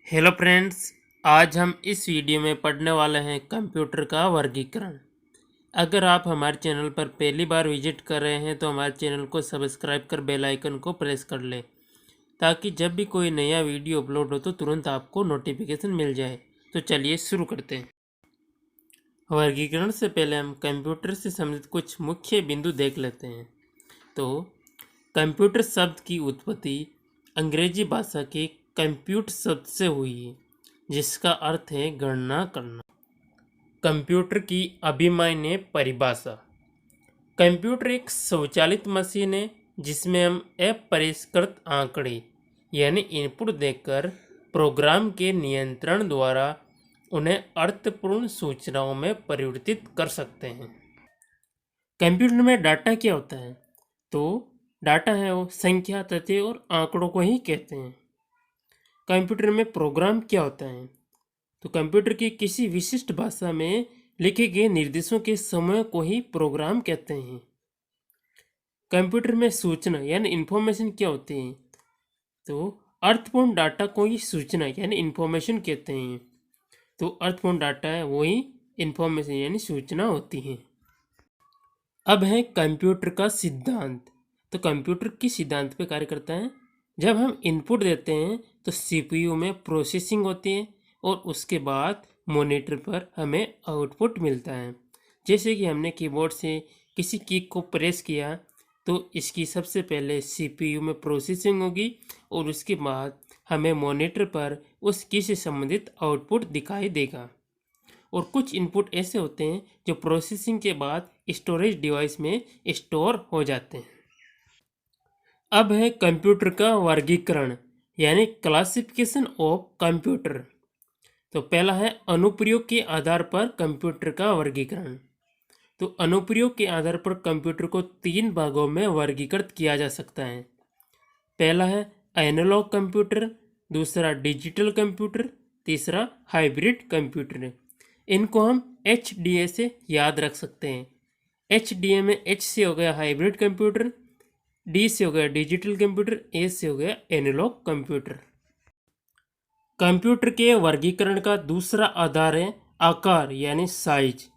Hello friends, आज हम इस वीडियो में पढ़ने वाले हैं कंप्यूटर का वर्गीकरण। अगर आप हमारे चैनल पर पहली बार विजिट कर रहे हैं तो हमारे चैनल को सब्सक्राइब कर बेल आइकन को प्रेस कर लें ताकि जब भी कोई नया वीडियो अपलोड हो तो तुरंत आपको नोटिफिकेशन मिल जाए। तो चलिए शुरू करते हैं। वर्गीकरण से पहले हम कंप्यूटर से संबंधित कुछ मुख्य बिंदु देख लेते हैं। तो कंप्यूटर शब्द की उत्पत्ति अंग्रेजी भाषा के कंप्यूट शब्द से हुई है, जिसका अर्थ है गणना करना। कंप्यूटर की अभिमान्य परिभाषा। कंप्यूटर एक स्वचालित मशीन है जिसमें हम अपरिष्कृत आंकड़े यानी इनपुट देकर प्रोग्राम के नियंत्रण द्वारा उन्हें अर्थपूर्ण सूचनाओं में परिवर्तित कर सकते हैं। कंप्यूटर में डाटा क्या होता है? तो डाटा है वो संख्या, तथ्य और आंकड़ों को ही कहते हैं। कंप्यूटर में प्रोग्राम क्या होता है? तो कंप्यूटर की किसी विशिष्ट भाषा में लिखे गए निर्देशों के समूह को ही प्रोग्राम कहते हैं। कंप्यूटर में सूचना यानी इंफॉर्मेशन क्या होती है? तो अर्थपूर्ण डाटा को ही सूचना यानी इंफॉर्मेशन कहते हैं। तो अर्थपूर्ण डाटा है वो ही इंफॉर्मेशन यानी सूचना होती है। अब है कंप्यूटर का सिद्धांत। तो कंप्यूटर किस सिद्धांत पे कार्य करता है? जब हम इनपुट देते हैं तो सीपीयू में प्रोसेसिंग होती है और उसके बाद मॉनिटर पर हमें आउटपुट मिलता है। जैसे कि हमने कीबोर्ड से किसी की को प्रेस किया तो इसकी सबसे पहले सीपीयू में प्रोसेसिंग होगी और उसके बाद हमें मॉनिटर पर उस की से संबंधित आउटपुट दिखाई देगा। और कुछ इनपुट ऐसे होते हैं जो प्रोसेसिंग के बाद स्टोरेज डिवाइस में स्टोर हो जाते हैं। अब है कंप्यूटर का वर्गीकरण यानी क्लासिफिकेशन ऑफ कंप्यूटर। तो पहला है अनुप्रयोग के आधार पर कंप्यूटर का वर्गीकरण। तो अनुप्रयोग के आधार पर कंप्यूटर को 3 भागों में वर्गीकृत किया जा सकता है। पहला है एनालॉग कंप्यूटर, दूसरा डिजिटल कंप्यूटर, तीसरा हाइब्रिड कंप्यूटर। इनको हम HDA से याद रख सकते हैं। HDA में H से हो गया हाइब्रिड कंप्यूटर, D से हो गया डिजिटल कंप्यूटर, A से हो गया एनालॉग कंप्यूटर। कंप्यूटर के वर्गीकरण का दूसरा आधार है आकार यानी साइज।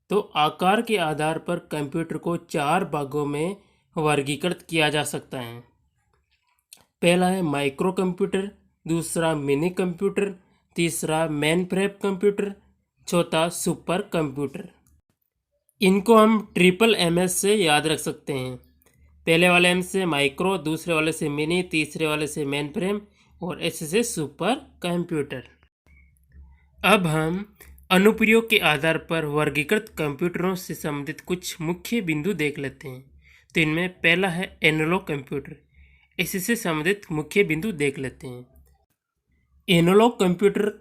तो आकार के आधार पर कंप्यूटर को 4 भागों में वर्गीकृत किया जा सकता है। पहला है माइक्रो कंप्यूटर, दूसरा मिनी कंप्यूटर, तीसरा मेन फ्रेम कंप्यूटर, चौथा सुपर कंप्यूटर। इनको हम MS से याद रख सकते हैं। पहले वाले M से माइक्रो, दूसरे वाले से मिनी, तीसरे वाले से मेन फ्रेम और S से सुपर कंप्यूटर। अब हम अनुप्रयोग के आधार पर वर्गीकृत कंप्यूटरों से संबंधित कुछ मुख्य बिंदु देख लेते हैं। तो इनमें पहला है एनालॉग कंप्यूटर। इससे संबंधित मुख्य बिंदु देख लेते हैं। एनालॉग कंप्यूटर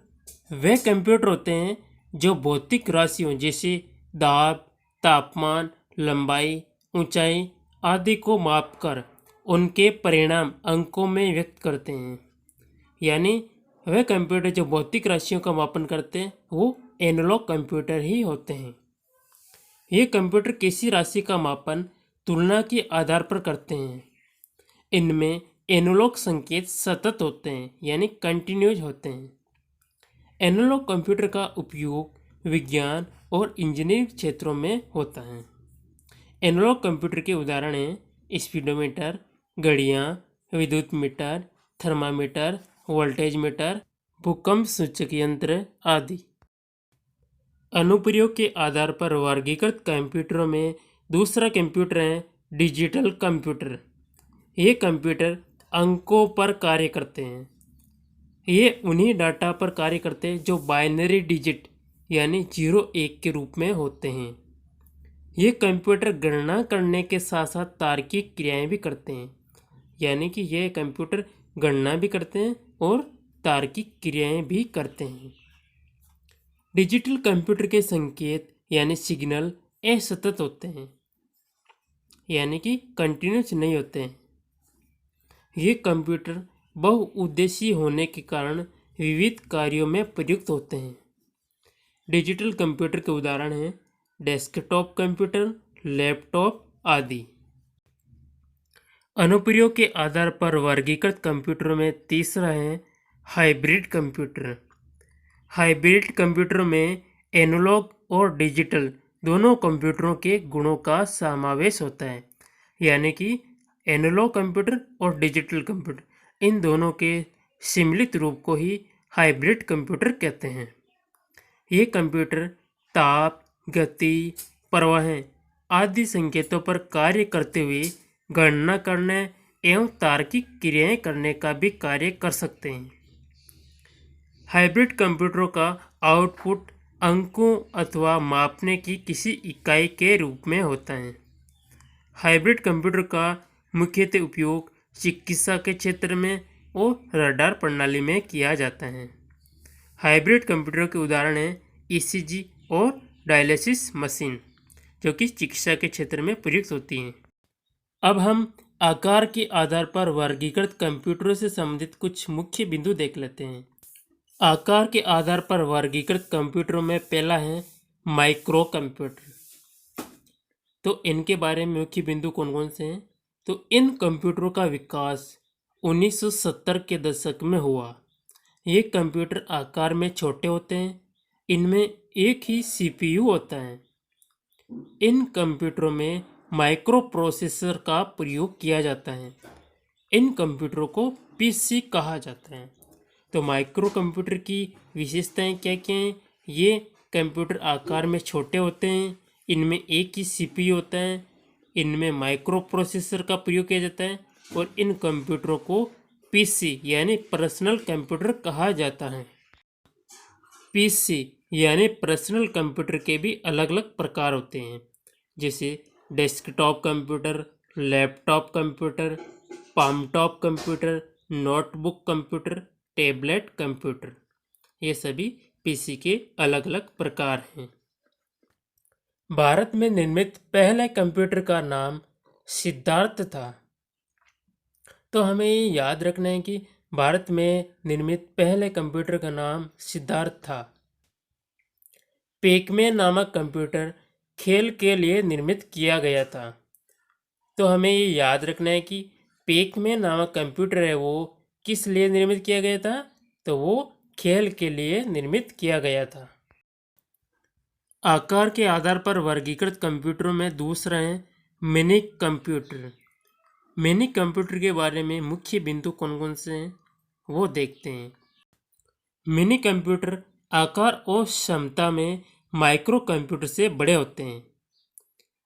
वे कंप्यूटर होते हैं जो भौतिक राशियों जैसे दाब, तापमान, लंबाई, ऊंचाई आदि को मापकर उनके परिणाम अंकों में व्यक्त करते हैं। यानी वे कंप्यूटर जो भौतिक राशियों का मापन करते हैं वो एनालॉग कंप्यूटर ही होते हैं। ये कंप्यूटर किसी राशि का मापन तुलना के आधार पर करते हैं। इनमें एनालॉग संकेत सतत होते हैं यानी कंटिन्यूज होते हैं। एनालॉग कंप्यूटर का उपयोग विज्ञान और इंजीनियरिंग क्षेत्रों में होता है। एनालॉग कंप्यूटर के उदाहरण हैं स्पीडोमीटर, घड़ियाँ, विद्युत मीटर, थर्मामीटर, वोल्टेज मीटर, भूकंप सूचक यंत्र आदि। अनुप्रयोग के आधार पर वर्गीकृत कंप्यूटरों में दूसरा कंप्यूटर है डिजिटल कंप्यूटर। ये कंप्यूटर अंकों पर कार्य करते हैं। ये उन्हीं डाटा पर कार्य करते हैं जो बाइनरी डिजिट यानी 0-1 के रूप में होते हैं। ये कंप्यूटर गणना करने के साथ साथ तार्किक क्रियाएं भी करते हैं। यानी कि ये कंप्यूटर गणना भी करते हैं और तार्किक क्रियाएं भी करते हैं। डिजिटल कंप्यूटर के संकेत यानी सिग्नल असतत होते हैं यानी कि कंटिन्यूस नहीं होते हैं। ये कंप्यूटर बहुउद्देशीय होने के कारण विविध कार्यों में प्रयुक्त होते हैं। डिजिटल कंप्यूटर के उदाहरण हैं डेस्कटॉप कंप्यूटर, लैपटॉप आदि। अनुप्रयोग के आधार पर वर्गीकृत कंप्यूटरों में तीसरा है हाइब्रिड कंप्यूटर। हाइब्रिड कंप्यूटर में एनालॉग और डिजिटल दोनों कंप्यूटरों के गुणों का समावेश होता है, यानी कि एनालॉग कंप्यूटर और डिजिटल कंप्यूटर इन दोनों के सम्मिलित रूप को ही हाइब्रिड कंप्यूटर कहते हैं। ये कंप्यूटर ताप, गति, प्रवाह आदि संकेतों पर कार्य करते हुए गणना करने एवं तार्किक क्रियाएं करने का भी कार्य कर सकते हैं। हाइब्रिड कंप्यूटरों का आउटपुट अंकों अथवा मापने की किसी इकाई के रूप में होता है। हाइब्रिड कंप्यूटर का मुख्यतः उपयोग चिकित्सा के क्षेत्र में और रडार प्रणाली में किया जाता है। हाइब्रिड कंप्यूटर के उदाहरण हैं ईसीजी और डायलिसिस मशीन, जो कि चिकित्सा के क्षेत्र में प्रयुक्त होती हैं। अब हम आकार के आधार पर वर्गीकृत कंप्यूटरों से संबंधित कुछ मुख्य बिंदु देख लेते हैं। आकार के आधार पर वर्गीकृत कंप्यूटरों में पहला है माइक्रो कंप्यूटर। तो इनके बारे में मुख्य बिंदु कौन कौन से हैं? तो इन कंप्यूटरों का विकास 1970 के दशक में हुआ। ये कंप्यूटर आकार में छोटे होते हैं। इनमें एक ही सीपीयू होता है। इन कंप्यूटरों में माइक्रो प्रोसेसर का प्रयोग किया जाता है। इन कंप्यूटरों को पीसी कहा जाता है। तो माइक्रो कंप्यूटर की विशेषताएं क्या क्या हैं? ये कंप्यूटर आकार में छोटे होते हैं, इनमें एक ही सीपीयू होता है, इनमें माइक्रो प्रोसेसर का प्रयोग किया जाता है और इन कंप्यूटरों को पीसी यानी पर्सनल कंप्यूटर कहा जाता है। पीसी यानी पर्सनल कंप्यूटर के भी अलग अलग प्रकार होते हैं, जैसे desktop computer, laptop computer, palmtop computer, notebook computer, tablet computer. ये सभी पीसी के अलग अलग प्रकार हैं। भारत में निर्मित पहले कंप्यूटर का नाम सिद्धार्थ था। तो हमें ये याद रखना है कि भारत में निर्मित पहले कंप्यूटर का नाम सिद्धार्थ था। पेकमैन नामक कंप्यूटर खेल के लिए निर्मित किया गया था। तो हमें ये याद रखना है कि पेकमैन नामक कंप्यूटर है वो किस लिए निर्मित किया गया था? तो वो खेल के लिए निर्मित किया गया था। आकार के आधार पर वर्गीकृत कंप्यूटरों में दूसरा है मिनी कंप्यूटर। मिनी कंप्यूटर के बारे में मुख्य बिंदु कौन कौन से हैं वो देखते हैं। मिनी कंप्यूटर आकार और क्षमता में माइक्रो कंप्यूटर से बड़े होते हैं।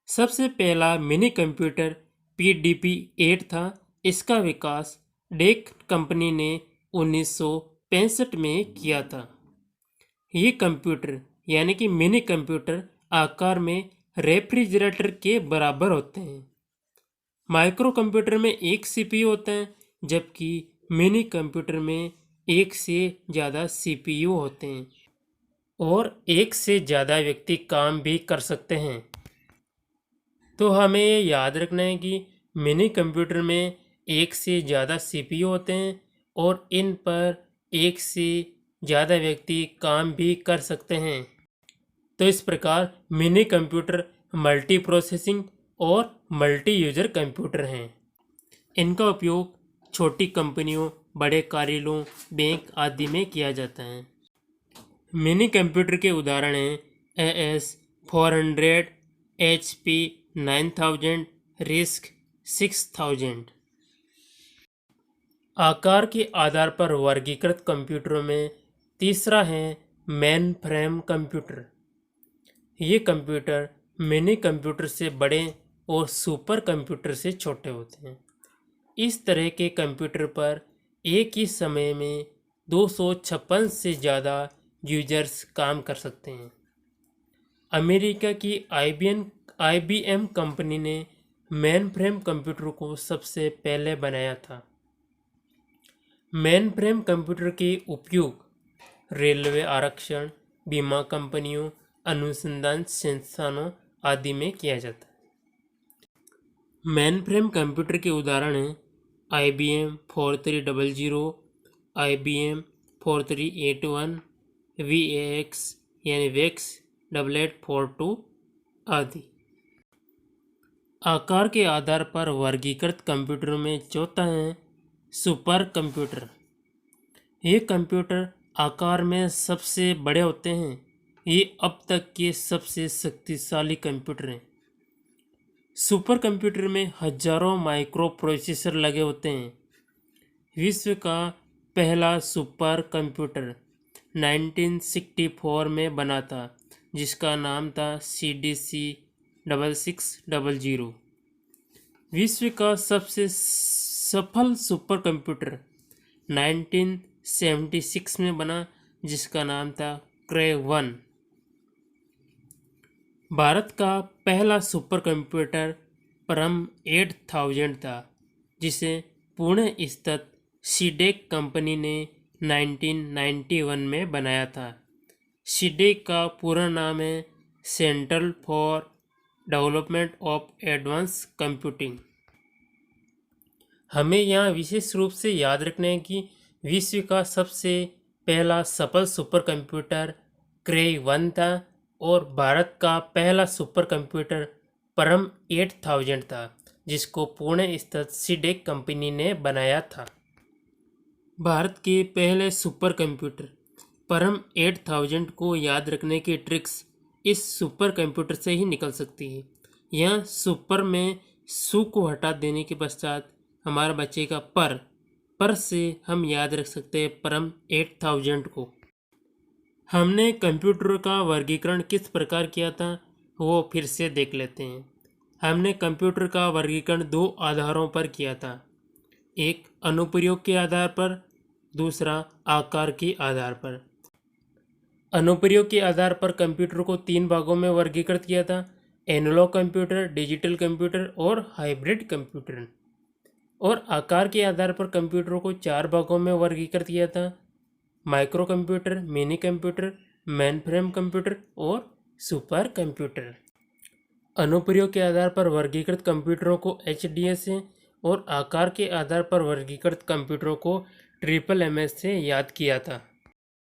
सबसे पहला मिनी कंप्यूटर PDP-8 था। इसका विकास डेक कंपनी ने 1965 में किया था। ये कंप्यूटर यानी कि मिनी कंप्यूटर आकार में रेफ्रिजरेटर के बराबर होते हैं। माइक्रो कंप्यूटर में एक सीपीयू होता है, जबकि मिनी कंप्यूटर में एक से ज़्यादा सीपीयू होते हैं और एक से ज़्यादा व्यक्ति काम भी कर सकते हैं। तो हमें ये याद रखना है कि मिनी कंप्यूटर में एक से ज़्यादा सीपीयू होते हैं और इन पर एक से ज़्यादा व्यक्ति काम भी कर सकते हैं। तो इस प्रकार मिनी कंप्यूटर मल्टी प्रोसेसिंग और मल्टी यूजर कंप्यूटर हैं। इनका उपयोग छोटी कंपनियों, बड़े कार्यालयों, बैंक आदि में किया जाता है। मिनी कंप्यूटर के उदाहरण हैं AS400, HP 9000, RISC 6000। आकार के आधार पर वर्गीकृत कंप्यूटरों में तीसरा है मेन फ्रेम कंप्यूटर। ये कंप्यूटर मिनी कंप्यूटर से बड़े और सुपर कंप्यूटर से छोटे होते हैं। इस तरह के कंप्यूटर पर एक ही समय में 256 से ज़्यादा यूजर्स काम कर सकते हैं। अमेरिका की IBM कंपनी ने मेन फ्रेम कंप्यूटर को सबसे पहले बनाया था। मेन फ्रेम कंप्यूटर के उपयोग रेलवे आरक्षण, बीमा कंपनियों, अनुसंधान संस्थानों आदि में किया जाता है। मेन फ्रेम कंप्यूटर के उदाहरण हैं IBM 4300, IBM 4381, VAX यानी वेक्स 8842 आदि। आकार के आधार पर वर्गीकृत कंप्यूटरों में चौथा है सुपर कंप्यूटर। ये कंप्यूटर आकार में सबसे बड़े होते हैं। ये अब तक के सबसे शक्तिशाली कंप्यूटर हैं। सुपर कंप्यूटर में हजारों माइक्रो प्रोसेसर लगे होते हैं। विश्व का पहला सुपर कंप्यूटर 1964 में बना था, जिसका नाम था CDC 6600। विश्व का सबसे सफल सुपर कंप्यूटर 1976 में बना, जिसका नाम था क्रे 1। भारत का पहला सुपर कंप्यूटर परम 8000 था, जिसे पुणे स्थित सीडेक कंपनी ने 1991 में बनाया था। सीडेक का पूरा नाम है central for development of advance computing. हमें यहाँ विशेष रूप से याद रखना है कि विश्व का सबसे पहला सफल सुपर कंप्यूटर क्रे 1 था और भारत का पहला सुपर कंप्यूटर परम 8000 था, जिसको पुणे स्थित सीडेक कंपनी ने बनाया था। भारत के पहले सुपर कंप्यूटर परम 8000 को याद रखने की ट्रिक्स इस सुपर कंप्यूटर से ही निकल सकती है। यह सुपर में सु को हटा देने के पश्चात हमारा बचेगा पर से हम याद रख सकते हैं परम 8000 को। हमने कंप्यूटर का वर्गीकरण किस प्रकार किया था वो फिर से देख लेते हैं। हमने कंप्यूटर का वर्गीकरण दो आधारों पर किया था, एक अनुप्रयोग के आधार पर, दूसरा आकार के आधार पर। अनुप्रयोग के आधार पर कंप्यूटर को 3 भागों में वर्गीकृत किया था, एनालॉग कंप्यूटर, डिजिटल कंप्यूटर और हाइब्रिड कंप्यूटर। और आकार के आधार पर कंप्यूटरों को 4 भागों में वर्गीकृत किया था, micro computer, mini computer, mainframe computer और सुपर कंप्यूटर। अनुप्रयोग के आधार पर वर्गीकृत कंप्यूटरों को HDS से और आकार के आधार पर वर्गीकृत कंप्यूटरों को MMS से याद किया था।